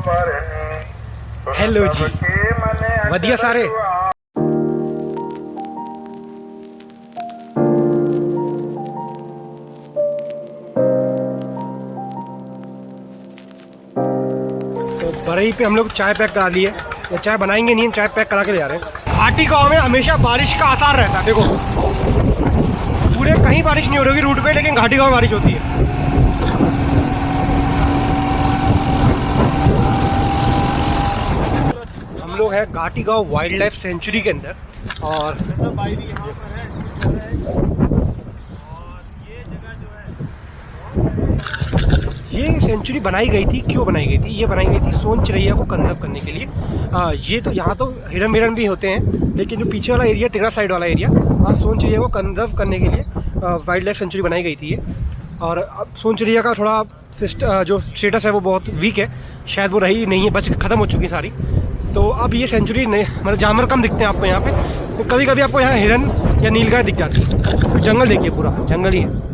Hello जी, वधिया सारे। तो बरई पे हम लोग चाय पैक करा लिए। ये चाय बनाएंगे नहीं, चाय पैक करा के ले जा रहे हैं। घाटी गांव में हमेशा बारिश का आसार रहता है। देखो पूरे कहीं बारिश नहीं हो रही रूट पे, लेकिन घाटी गांव में बारिश होती है। हम लोग हैं घाटी गांव वाइल्ड लाइफ सेंचुरी के अंदर, और ये सेंचुरी बनाई गई थी। क्यों बनाई गई थी? ये बनाई गई थी सोन चिड़ैया को कंजर्व करने के लिए। ये तो यहाँ तो हिरन विरन भी होते हैं, लेकिन जो पीछे वाला एरिया, तिगरा साइड वाला एरिया, सोन चिड़ैया को कंजर्व करने के लिए वाइल्ड लाइफ सेंचुरी बनाई गई थी ये। और अब सोन चिड़ैया का थोड़ा जो स्टेटस है वो बहुत वीक है, शायद वो रही नहीं है, बच ख़त्म हो चुकी सारी। तो अब ये सेंचुरी नहीं, मतलब जानवर कम दिखते हैं आपको यहाँ पे। तो कभी कभी आपको यहाँ हिरन या नीलगाय दिख जाती है। तो जंगल देखिए, पूरा जंगल ही है।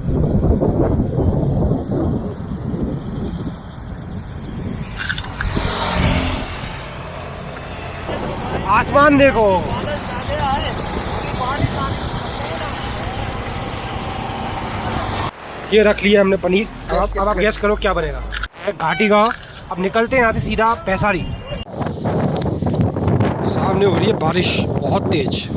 आसमान देखो, ये रख लिया हमने पनीर। अब आप गैस करो क्या बनेगा। घाटी गांव। अब निकलते हैं यहाँ से सीधा पैसारी। सामने हो रही है बारिश बहुत तेज।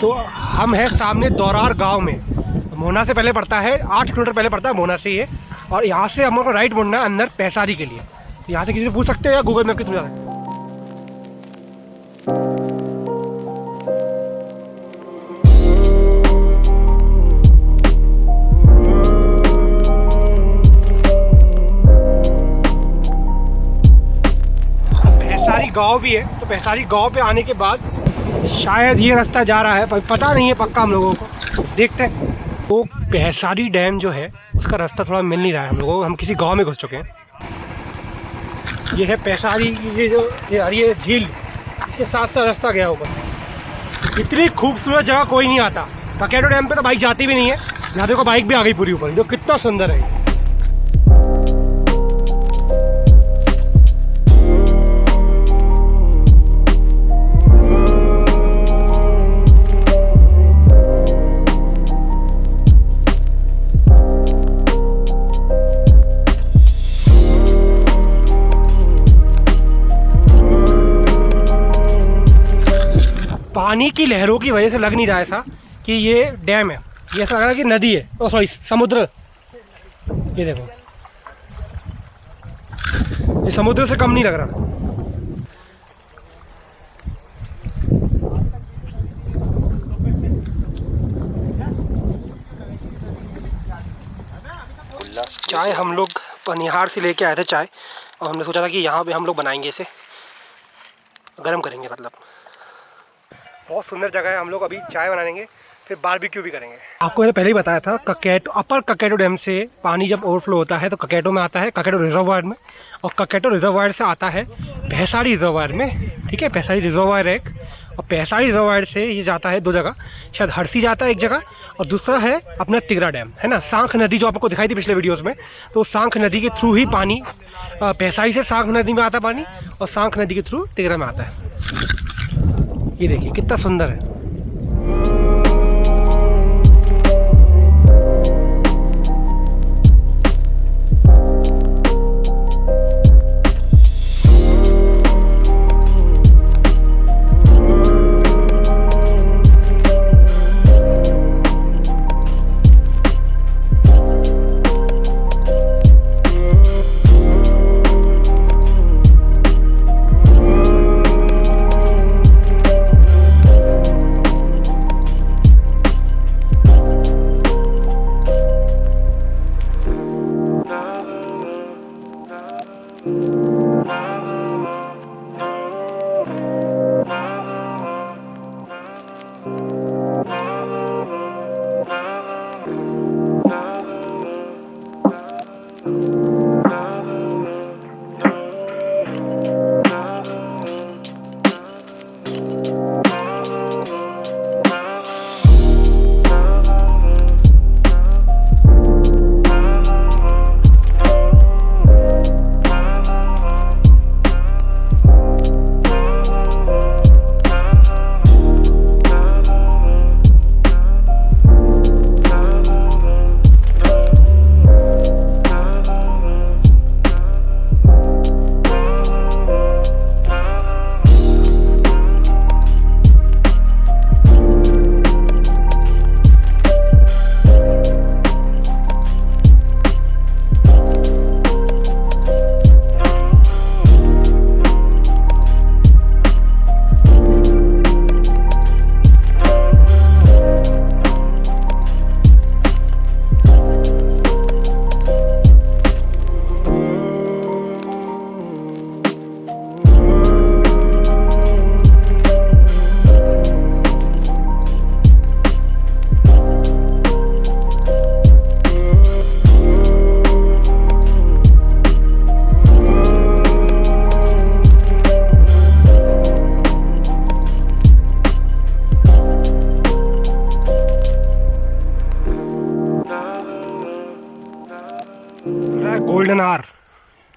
तो हम हैं सामने दौरार गांव में। मोना से पहले पड़ता है, 8 किलोमीटर पहले पड़ता है मोना से ये। और यहाँ से हमको राइट मुड़ना है अंदर पैसारी के लिए। यहाँ से किसी से पूछ सकते हो या गूगल मैप के थ्रू जा सकते हो। पैसारी गांव भी है, तो पैसारी गांव पे आने के बाद शायद ये रास्ता जा रहा है, पता नहीं है पक्का हम लोगों को, देखते हैं। तो पैसारी डैम जो है उसका रास्ता थोड़ा मिल नहीं रहा है हम लोगों को। हम किसी गांव में घुस चुके हैं। ये है पैसारी, ये झील के साथ साथ रास्ता गया ऊपर। इतनी खूबसूरत जगह कोई नहीं आता। ककेटो डैम पे तो बाइक जाती भी नहीं है। यहाँ देखो बाइक भी आ गई पूरी ऊपर, जो कितना सुंदर है। पानी की लहरों की वजह से लग नहीं रहा ऐसा कि ये डैम है, ये ऐसा लग रहा है कि नदी है। ओ सॉरी, समुद्र। ये देखो, ये समुद्र से कम नहीं लग रहा। चाय हम लोग पनिहार से लेके आए थे चाय, और हमने सोचा था कि यहाँ पे हम लोग बनाएंगे, इसे गर्म करेंगे। मतलब बहुत सुंदर जगह है। हम लोग अभी चाय बनाएंगे, फिर बारबेक्यू भी करेंगे। आपको मैंने पहले ही बताया था, ककेटो, अपर ककेटो डैम से पानी जब ओवरफ्लो होता है तो ककेटो में आता है, ककेटो रिजर्वायर में। और ककेटो रिजर्वायर से आता है पैसारी रिजर्वायर में। ठीक है, पैसारी रिजर्वायर है एक, और पैसारी रिजर्वायर से ये जाता है 2 जगह। शायद हरसी जाता है एक जगह, और दूसरा है अपना तिगरा डैम, है ना। सांख नदी जो आपको दिखाई थी पिछले वीडियोज़ में, तो सांख नदी के थ्रू ही पानी पैसारी से सांख नदी में आता पानी, और सांख नदी के थ्रू तिगरा में आता है। ये देखिए कितना सुंदर है।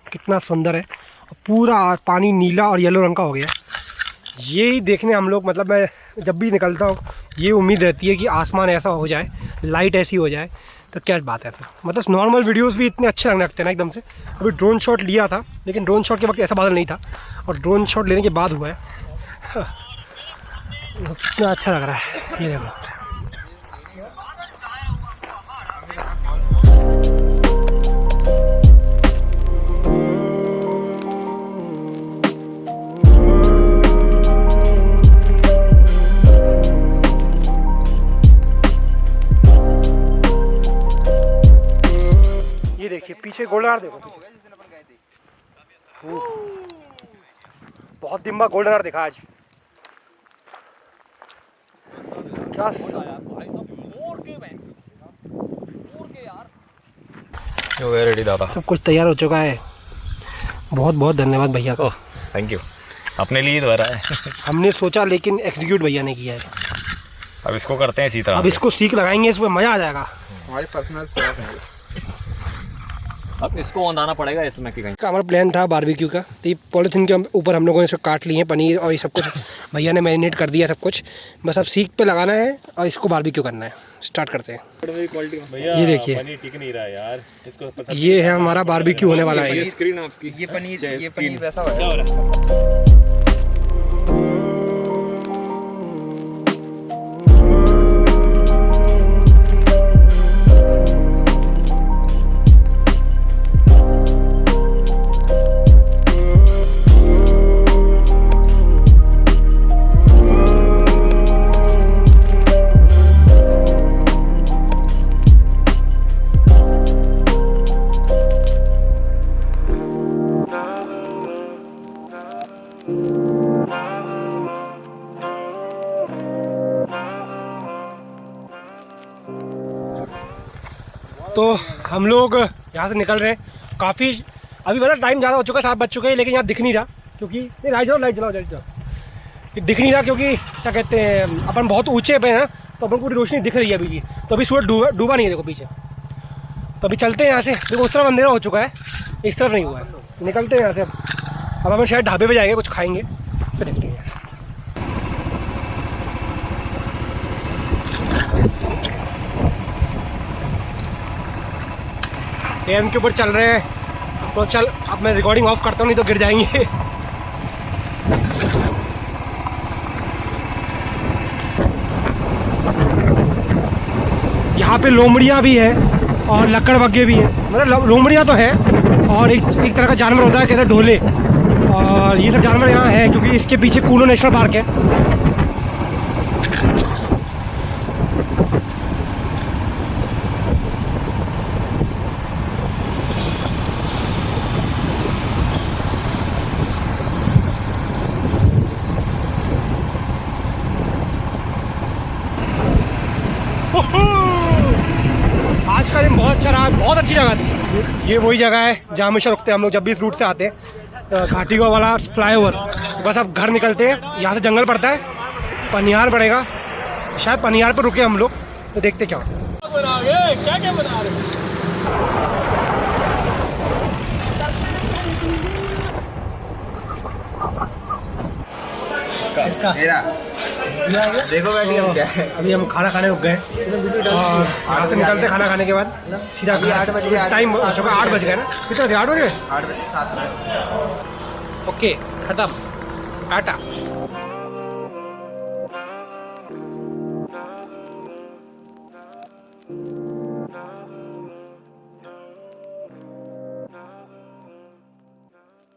कितना सुंदर है। पूरा पानी नीला और येलो रंग का हो गया। यही देखने हम लोग, मतलब मैं जब भी निकलता हूँ ये उम्मीद रहती है कि आसमान ऐसा हो जाए, लाइट ऐसी हो जाए, तो क्या बात है फिर। मतलब नॉर्मल वीडियोस भी इतने अच्छे लगने लगते हैं ना एकदम से। अभी ड्रोन शॉट लिया था, लेकिन ड्रोन शॉट के वक्त ऐसा बादल नहीं था, और ड्रोन शॉट लेने के बाद हुआ है। कितना अच्छा लग रहा है, ये देखो। देखिए पीछे गोल्डन आवर देखो, बहुत दिन बाद गोल्डन आवर देखा आज। क्या रेडी दादा, सब कुछ तैयार हो चुका है। बहुत बहुत धन्यवाद भैया को। Thank you. अपने लिए द्वारा है। हमने सोचा लेकिन एग्जीक्यूट भैया ने किया है। अब इसको करते हैं इसी तरह। अब इसको सीख लगाएंगे, इसमें मजा आ जाएगा। हमारी पर्सनल शौक है। अब इसको बनाना पड़ेगा इसमें कि कहीं। हमारा प्लान था बारबेक्यू का, तो ये पॉलीथीन के ऊपर हम लोगों ने इसको काट लिए हैं पनीर और ये सब कुछ। भैया ने मैरिनेट कर दिया सब कुछ, बस अब सीख पे लगाना है और इसको बारबेक्यू करना है। स्टार्ट करते हैं। ये देखिए पनीर टिक नहीं रहा है यार, इसको ये है हमारा बारबेक्यू होने वाला है। स्क्रीन आपकी, ये पनीर वैसा हो रहा है। तो हम लोग यहाँ से निकल रहे हैं। काफ़ी अभी मतलब टाइम ज़्यादा हो चुका है, 7 बज चुके हैं, लेकिन यहाँ दिख नहीं रहा क्योंकि नहीं, लाइट चलाओ दिख नहीं रहा क्योंकि क्या कहते हैं, अपन बहुत ऊंचे पे हैं ना, तो अपन पूरी रोशनी दिख रही है अभी भी। तो अभी सूरज डूबा नहीं है, देखो पीछे। तो अभी चलते हैं यहाँ से। देखो उस तरफ अंधेरा हो चुका है, इस तरफ नहीं हुआ है। निकलते हैं यहाँ से। अब अपन शायद ढाबे पे जाएंगे, कुछ खाएंगे, फिर निकलेंगे यहाँ से। एम के ऊपर चल रहे हैं, तो चल अब मैं रिकॉर्डिंग ऑफ करता हूँ, नहीं तो गिर जाएंगे। यहाँ पे लोमड़ियाँ भी है और लकड़बग्गे भी हैं। मतलब लोमड़ियाँ तो है और एक तरह का जानवर होता है, कहते हैं ढोले, और ये सब जानवर यहाँ है क्योंकि इसके पीछे कूनो नेशनल पार्क है। आज का दिन बहुत अच्छा रहा, बहुत अच्छी जगह थी। ये वही जगह है जहाँ हमेशा रुकते हैं हम लोग जब भी इस रूट से आते हैं। घाटी गाँव वाला फ्लाईओवर। बस अब घर निकलते हैं, यहाँ से जंगल पड़ता है, पनिहार पड़ेगा, शायद पनिहार पर रुके हम लोग, तो देखते क्या क्या बना रहे। देखो बैठिए क्या है। अभी हम खाना खाने रुक गए और यहाँ से निकलते खाना खाने के बाद सीधा 8 बज गए। टाइम हो चुका, 8 बज गए ना, कितना बजे, 8 बजे। 8 बजे 7 बजे। ओके खत्म, टाटा।